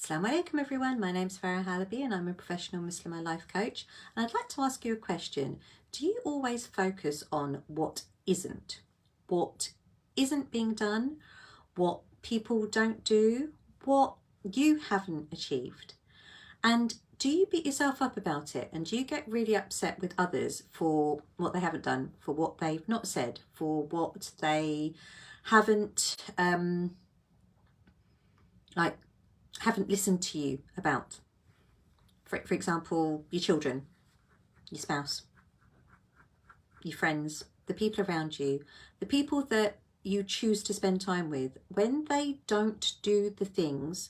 Assalamu alaikum everyone, my name's Farah Halabi and I'm a professional Muslimah life coach, and I'd like to ask you a question. Do you always focus on what isn't being done, what people don't do, what you haven't achieved? And do you beat yourself up about it, and do you get really upset with others for what they haven't done, for what they've not said, for what they haven't haven't listened to you about? For example, your children, your spouse, your friends, the people around you, the people that you choose to spend time with. When they don't do the things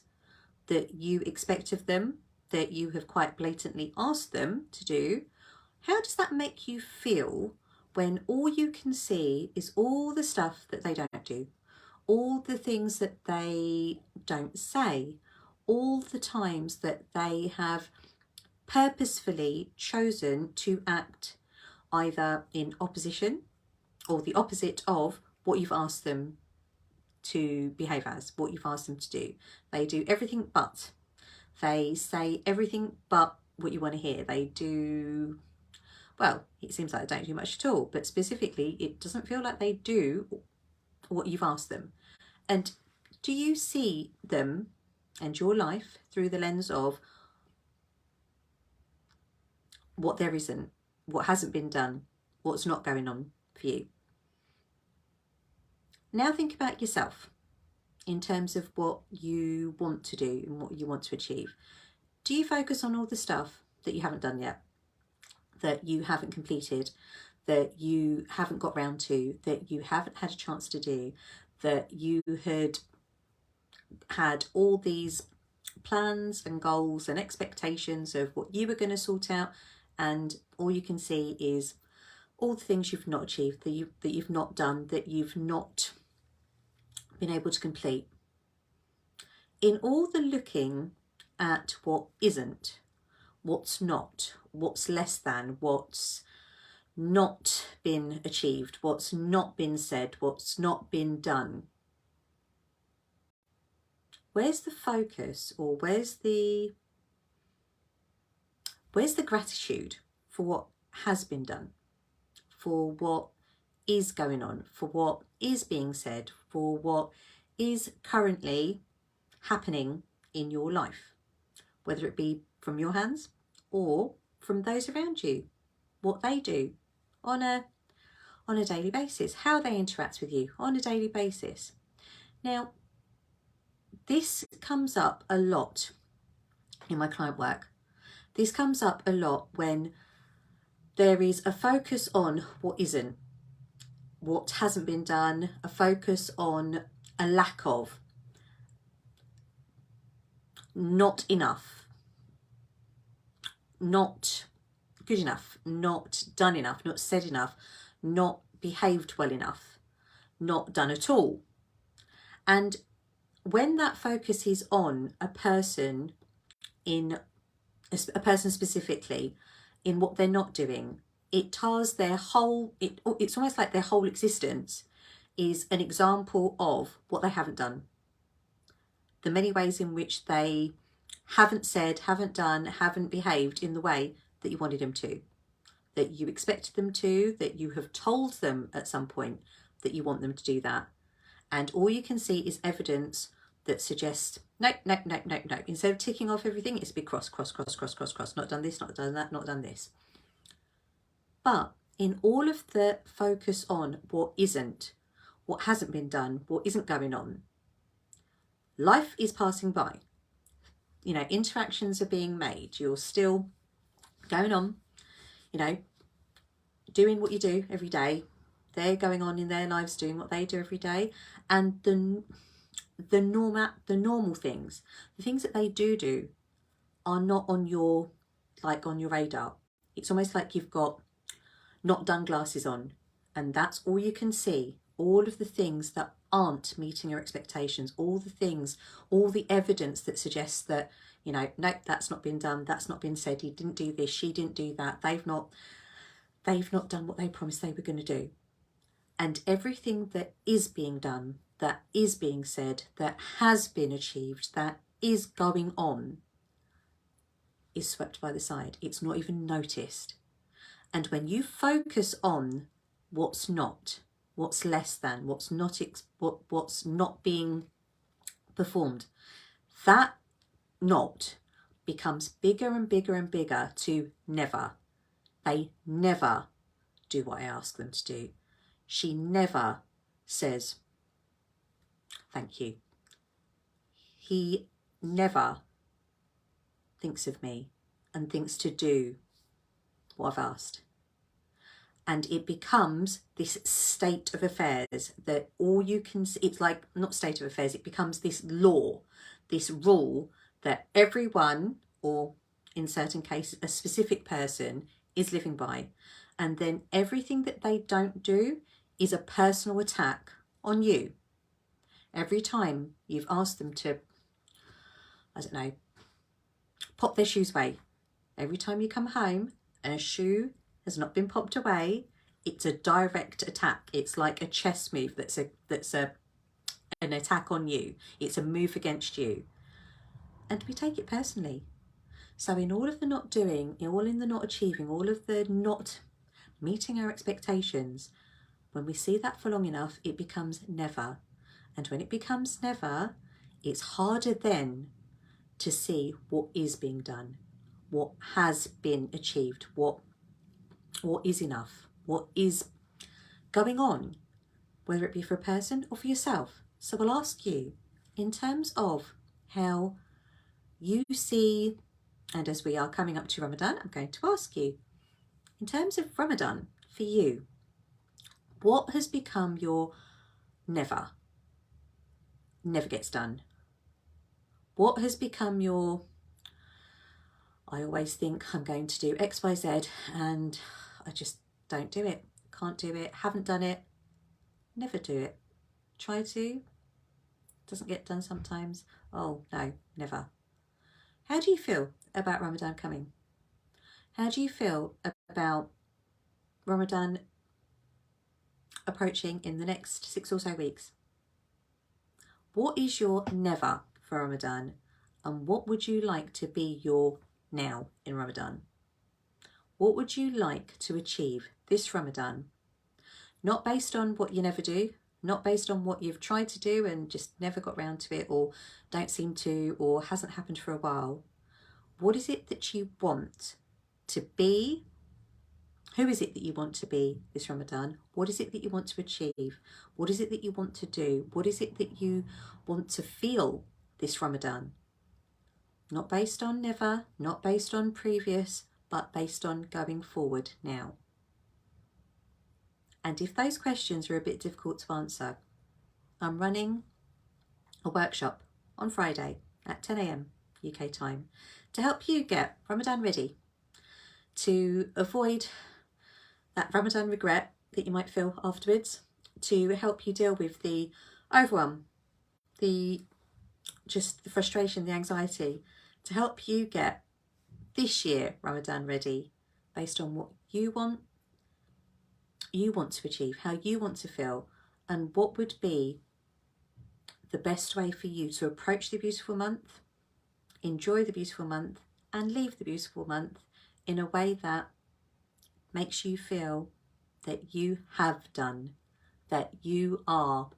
that you expect of them, that you have quite blatantly asked them to do, how does that make you feel when all you can see is all the stuff that they don't do, all the things that they don't say, all the times that they have purposefully chosen to act either in opposition or the opposite of what you've asked them to behave as, what you've asked them to do? They do everything but. They say everything but what you want to hear. They do, well, it seems like they don't do much at all, but specifically, it doesn't feel like they do what you've asked them. And do you see them and your life through the lens of what there isn't, what hasn't been done, what's not going on for you? Now think about yourself in terms of what you want to do and what you want to achieve. Do you focus on all the stuff that you haven't done yet, that you haven't completed, that you haven't got round to, that you haven't had a chance to do, that you had all these plans and goals and expectations of what you were going to sort out, and all you can see is all the things you've not achieved, that you've not done, that you've not been able to complete? In all the looking at what isn't, what's not, what's less than, what's not been achieved, what's not been said, what's not been done, where's the focus, or where's the gratitude for what has been done, for what is going on, for what is being said, for what is currently happening in your life, whether it be from your hands or from those around you, what they do on a daily basis, how they interact with you on a daily basis? Now, this comes up a lot in my client work. This comes up a lot when there is a focus on what isn't, what hasn't been done, a focus on a lack of, not enough, not good enough, not done enough, not said enough, not behaved well enough, not done at all. And when that focus is on a person specifically, in what they're not doing, it tars their whole, it's almost like their whole existence is an example of what they haven't done. The many ways in which they haven't said, haven't done, haven't behaved in the way that you wanted them to, that you expected them to, that you have told them at some point that you want them to do that. And all you can see is evidence that suggests, no. Instead of ticking off everything, it's a big cross. Not done this, not done that, not done this. But in all of the focus on what isn't, what hasn't been done, what isn't going on, life is passing by. You know, interactions are being made. You're still going on, you know, doing what you do every day. They're going on in their lives doing what they do every day. And the normal things, the things that they do are not on your radar. It's almost like you've got not done glasses on, and that's all you can see. All of the things that aren't meeting your expectations, all the things, all the evidence that suggests that, you know, nope, that's not been done, that's not been said, he didn't do this, she didn't do that, they've not done what they promised they were going to do. And everything that is being done, that is being said, that has been achieved, that is going on is swept by the side. It's not even noticed. And when you focus on what's not, what's less than, what's not being performed, that not becomes bigger and bigger and bigger to never. They never do what I ask them to do. She never says thank you. He never thinks of me and thinks to do what I've asked. And it becomes this state of affairs that all you can see, it's like, not state of affairs, it becomes this law, this rule that everyone, or in certain cases, a specific person is living by. And then everything that they don't do is a personal attack on you. Every time you've asked them to, I don't know, pop their shoes away. Every time you come home and a shoe has not been popped away, it's a direct attack. It's like a chess move that's an attack on you. It's a move against you. And we take it personally. So in all of the not doing, all in the not achieving, all of the not meeting our expectations, when we see that for long enough, it becomes never. And when it becomes never, it's harder then to see what is being done, what has been achieved, what is enough, what is going on, whether it be for a person or for yourself. So I'll ask you, in terms of how you see, and as we are coming up to Ramadan, I'm going to ask you, in terms of Ramadan for you, what has become your never gets done? What has become your, I always think I'm going to do X, Y, Z, and I just don't do it, can't do it, haven't done it, never do it, try to, doesn't get done sometimes, oh no, never. How do you feel about Ramadan coming? How do you feel about Ramadan approaching in the next 6 or so weeks? What is your never for Ramadan, and what would you like to be your now in Ramadan? What would you like to achieve this Ramadan? Not based on what you never do, not based on what you've tried to do and just never got round to it, or don't seem to, or hasn't happened for a while. What is it that you want to be? Who is it that you want to be this Ramadan? What is it that you want to achieve? What is it that you want to do? What is it that you want to feel this Ramadan? Not based on never, not based on previous, but based on going forward now. And if those questions are a bit difficult to answer, I'm running a workshop on Friday at 10 a.m. UK time to help you get Ramadan ready, to avoid that Ramadan regret that you might feel afterwards, to help you deal with the overwhelm, the frustration, the anxiety, to help you get this year Ramadan ready based on what you want to achieve, how you want to feel, and what would be the best way for you to approach the beautiful month, enjoy the beautiful month, and leave the beautiful month in a way that makes you feel that you have done, that you are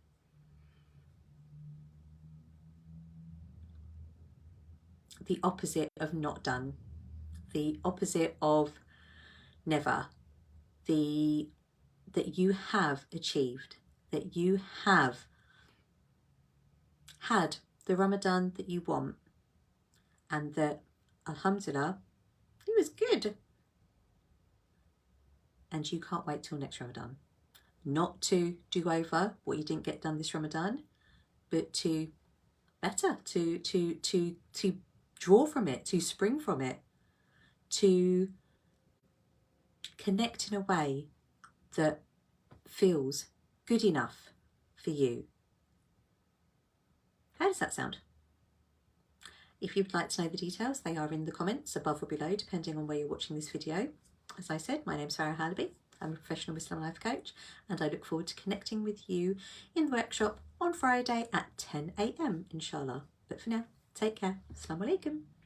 the opposite of not done, the opposite of never, that you have achieved, that you have had the Ramadan that you want, and that, alhamdulillah, it was good. And you can't wait till next Ramadan. Not to do over what you didn't get done this Ramadan, but to better, to draw from it, to spring from it, to connect in a way that feels good enough for you. How does that sound? If you'd like to know the details, they are in the comments above or below, depending on where you're watching this video. As I said, my name's Farah Halabi. I'm a professional Muslim life coach, and I look forward to connecting with you in the workshop on Friday at 10 a.m, inshallah. But for now, Take care. Assalamu alaikum.